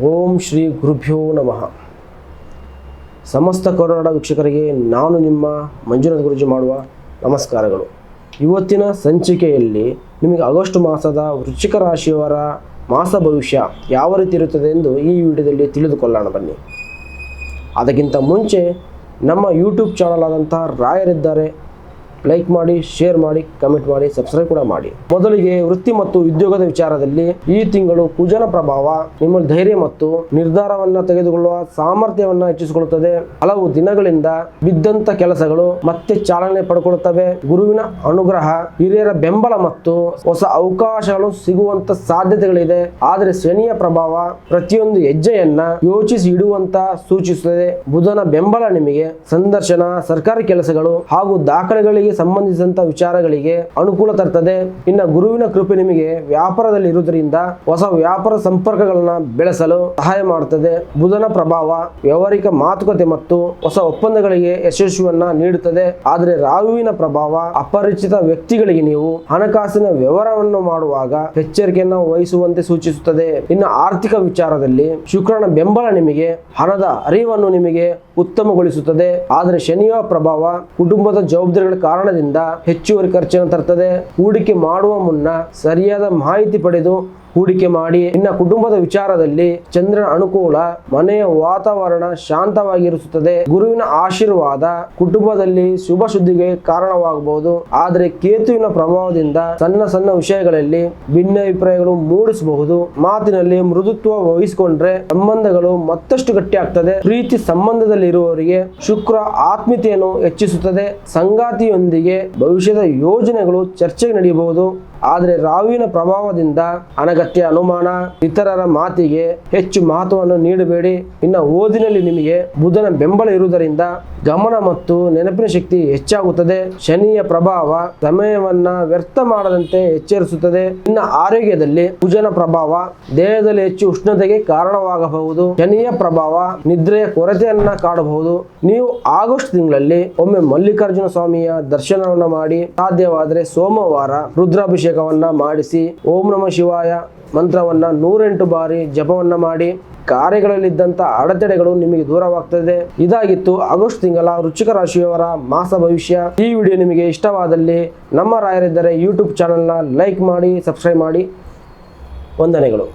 ಓಂ ಶ್ರೀ ಗುರುಭ್ಯೋ ನಮಃ. ಸಮಸ್ತ ಕರುನಾಡ ವೀಕ್ಷಕರಿಗೆ ನಾನು ನಿಮ್ಮ ಮಂಜುನಾಥ ಗುರೂಜಿ ಮಾಡುವ ನಮಸ್ಕಾರಗಳು. ಇವತ್ತಿನ ಸಂಚಿಕೆಯಲ್ಲಿ ನಿಮಗೆ ಆಗಸ್ಟ್ ಮಾಸದ ವೃಶ್ಚಿಕ ರಾಶಿಯವರ ಮಾಸ ಭವಿಷ್ಯ ಯಾವ ರೀತಿ ಇರುತ್ತದೆ ಎಂದು ಈ ವಿಡಿಯೋದಲ್ಲಿ ತಿಳಿದುಕೊಳ್ಳೋಣ ಬನ್ನಿ. ಅದಕ್ಕಿಂತ ಮುಂಚೆ ನಮ್ಮ ಯೂಟ್ಯೂಬ್ ಚಾನಲ್ ಆದಂತಹ ರಾಯರಿದ್ದಾರೆ, ಲೈಕ್ ಮಾಡಿ, ಶೇರ್ ಮಾಡಿ, ಕಮೆಂಟ್ ಮಾಡಿ, ಸಬ್ಸ್ಕ್ರೈಬ್ ಕೂಡ ಮಾಡಿ. ಮೊದಲಿಗೆ ವೃತ್ತಿ ಮತ್ತು ಉದ್ಯೋಗದ ವಿಚಾರದಲ್ಲಿ ಈ ತಿಂಗಳು ಕುಜನ ಪ್ರಭಾವ ನಿಮ್ಮಲ್ಲಿ ಧೈರ್ಯ ಮತ್ತು ನಿರ್ಧಾರವನ್ನ ತೆಗೆದುಕೊಳ್ಳುವ ಸಾಮರ್ಥ್ಯವನ್ನ ಹೆಚ್ಚಿಸಿಕೊಳ್ಳುತ್ತದೆ. ಹಲವು ದಿನಗಳಿಂದ ಬಿದ್ದಂತ ಕೆಲಸಗಳು ಮತ್ತೆ ಚಾಲನೆ ಪಡ್ಕೊಳ್ಳುತ್ತವೆ. ಗುರುವಿನ ಅನುಗ್ರಹ, ಹಿರಿಯರ ಬೆಂಬಲ ಮತ್ತು ಹೊಸ ಅವಕಾಶಗಳು ಸಿಗುವಂತ ಸಾಧ್ಯತೆಗಳಿದೆ. ಆದರೆ ಶನಿಯ ಪ್ರಭಾವ ಪ್ರತಿಯೊಂದು ಹೆಜ್ಜೆಯನ್ನ ಯೋಚಿಸಿ ಇಡುವಂತ ಸೂಚಿಸುತ್ತದೆ. ಬುಧನ ಬೆಂಬಲ ನಿಮಗೆ ಸಂದರ್ಶನ, ಸರ್ಕಾರಿ ಕೆಲಸಗಳು ಹಾಗೂ ದಾಖಲೆಗಳಿಗೆ ಸಂಬಂಧಿಸಿದಂತ ವಿಚಾರಗಳಿಗೆ ಅನುಕೂಲ ತರ್ತದೆ. ಇನ್ನು ಗುರುವಿನ ಕೃಪೆ ನಿಮಗೆ ವ್ಯಾಪಾರದಲ್ಲಿ ಇರುವುದರಿಂದ ಹೊಸ ವ್ಯಾಪಾರ ಸಂಪರ್ಕಗಳನ್ನ ಬೆಳೆಸಲು ಸಹಾಯ ಮಾಡುತ್ತದೆ. ಬುಧನ ಪ್ರಭಾವ ವ್ಯವಹಾರಿಕ ಮಾತುಕತೆ ಮತ್ತು ಹೊಸ ಒಪ್ಪಂದಗಳಿಗೆ ಯಶಸ್ವಿಯನ್ನ ನೀಡುತ್ತದೆ. ಆದರೆ ರಾಹುವಿನ ಪ್ರಭಾವ ಅಪರಿಚಿತ ವ್ಯಕ್ತಿಗಳಿಗೆ ನೀವು ಹಣಕಾಸಿನ ವ್ಯವಹಾರವನ್ನು ಮಾಡುವಾಗ ಎಚ್ಚರಿಕೆಯನ್ನು ವಹಿಸುವಂತೆ ಸೂಚಿಸುತ್ತದೆ. ಇನ್ನು ಆರ್ಥಿಕ ವಿಚಾರದಲ್ಲಿ ಶುಕ್ರನ ಬೆಂಬಲ ನಿಮಗೆ ಹಣದ ಅರಿವನ್ನು ನಿಮಗೆ ಉತ್ತಮಗೊಳಿಸುತ್ತದೆ. ಆದರೆ ಶನಿಯ ಪ್ರಭಾವ ಕುಟುಂಬದ ಜವಾಬ್ದಾರಿಗಳ ಕಾರಣದಿಂದ ಹೆಚ್ಚುವರಿ ಖರ್ಚನ್ನು ತರುತ್ತದೆ. ಹೂಡಿಕೆ ಮಾಡುವ ಮುನ್ನ ಸರಿಯಾದ ಮಾಹಿತಿ ಪಡೆದು ಹೂಡಿಕೆ ಮಾಡಿ. ಇನ್ನು ಕುಟುಂಬದ ವಿಚಾರದಲ್ಲಿ ಚಂದ್ರನ ಅನುಕೂಲ ಮನೆಯ ವಾತಾವರಣ ಶಾಂತವಾಗಿರಿಸುತ್ತದೆ. ಗುರುವಿನ ಆಶೀರ್ವಾದ ಕುಟುಂಬದಲ್ಲಿ ಶುಭ ಸುದ್ದಿಗೆ ಕಾರಣವಾಗಬಹುದು. ಆದರೆ ಕೇತುವಿನ ಪ್ರಭಾವದಿಂದ ಸಣ್ಣ ಸಣ್ಣ ವಿಷಯಗಳಲ್ಲಿ ಭಿನ್ನಾಭಿಪ್ರಾಯಗಳು ಮೂಡಿಸಬಹುದು. ಮಾತಿನಲ್ಲಿ ಮೃದುತ್ವ ವಹಿಸಿಕೊಂಡ್ರೆ ಸಂಬಂಧಗಳು ಮತ್ತಷ್ಟು ಗಟ್ಟಿಯಾಗ್ತದೆ. ಪ್ರೀತಿ ಸಂಬಂಧದಲ್ಲಿ ಇರುವವರಿಗೆ ಶುಕ್ರ ಆತ್ಮೀಯತೆಯನ್ನು ಹೆಚ್ಚಿಸುತ್ತದೆ. ಸಂಗಾತಿಯೊಂದಿಗೆ ಭವಿಷ್ಯದ ಯೋಜನೆಗಳು ಚರ್ಚೆಗೆ ನಡೆಯಬಹುದು. ಆದರೆ ರಾಹುವಿನ ಪ್ರಭಾವದಿಂದ ಅನಗತ್ಯ ಅನುಮಾನ, ಇತರರ ಮಾತಿಗೆ ಹೆಚ್ಚು ಮಹತ್ವವನ್ನು ನೀಡಬೇಡಿ. ಇನ್ನು ಓದಿನಲ್ಲಿ ನಿಮಗೆ ಬುಧನ ಬೆಂಬಲ ಇರುವುದರಿಂದ ಗಮನ ಮತ್ತು ನೆನಪಿನ ಶಕ್ತಿ ಹೆಚ್ಚಾಗುತ್ತದೆ. ಶನಿಯ ಪ್ರಭಾವ ಸಮಯವನ್ನ ವ್ಯರ್ಥ ಮಾಡದಂತೆ ಎಚ್ಚರಿಸುತ್ತದೆ. ಇನ್ನು ಆರೋಗ್ಯದಲ್ಲಿ ಕುಜನ ಪ್ರಭಾವ ದೇಹದಲ್ಲಿ ಹೆಚ್ಚು ಉಷ್ಣತೆಗೆ ಕಾರಣವಾಗಬಹುದು. ಶನಿಯ ಪ್ರಭಾವ ನಿದ್ರೆಯ ಕೊರತೆಯನ್ನ ಕಾಡಬಹುದು. ನೀವು ಆಗಸ್ಟ್ ತಿಂಗಳಲ್ಲಿ ಒಮ್ಮೆ ಮಲ್ಲಿಕಾರ್ಜುನ ಸ್ವಾಮಿಯ ದರ್ಶನವನ್ನ ಮಾಡಿ, ಸಾಧ್ಯವಾದರೆ ಸೋಮವಾರ ರುದ್ರಾಭಿಷೇಕವನ್ನ ಮಾಡಿಸಿ, ಓಂ ನಮಃ ಶಿವಾಯ ಮಂತ್ರವನ್ನ 108 ಬಾರಿ ಜಪವನ್ನ ಮಾಡಿ. ಕಾರ್ಯಗಳಲ್ಲಿದ್ದಂಥ ಅಡೆತಡೆಗಳು ನಿಮಗೆ ದೂರವಾಗ್ತದೆ. ಇದಾಗಿತ್ತು ಆಗಸ್ಟ್ ತಿಂಗಳ ವೃಶ್ಚಿಕ ರಾಶಿಯವರ ಮಾಸ ಭವಿಷ್ಯ. ಈ ವಿಡಿಯೋ ನಿಮಗೆ ಇಷ್ಟವಾದಲ್ಲಿ ನಮ್ಮ ರಾಯರಿದ್ದಾರೆ ಯೂಟ್ಯೂಬ್ ಚಾನಲ್ನ ಲೈಕ್ ಮಾಡಿ, ಸಬ್ಸ್ಕ್ರೈಬ್ ಮಾಡಿ. ವಂದನೆಗಳು.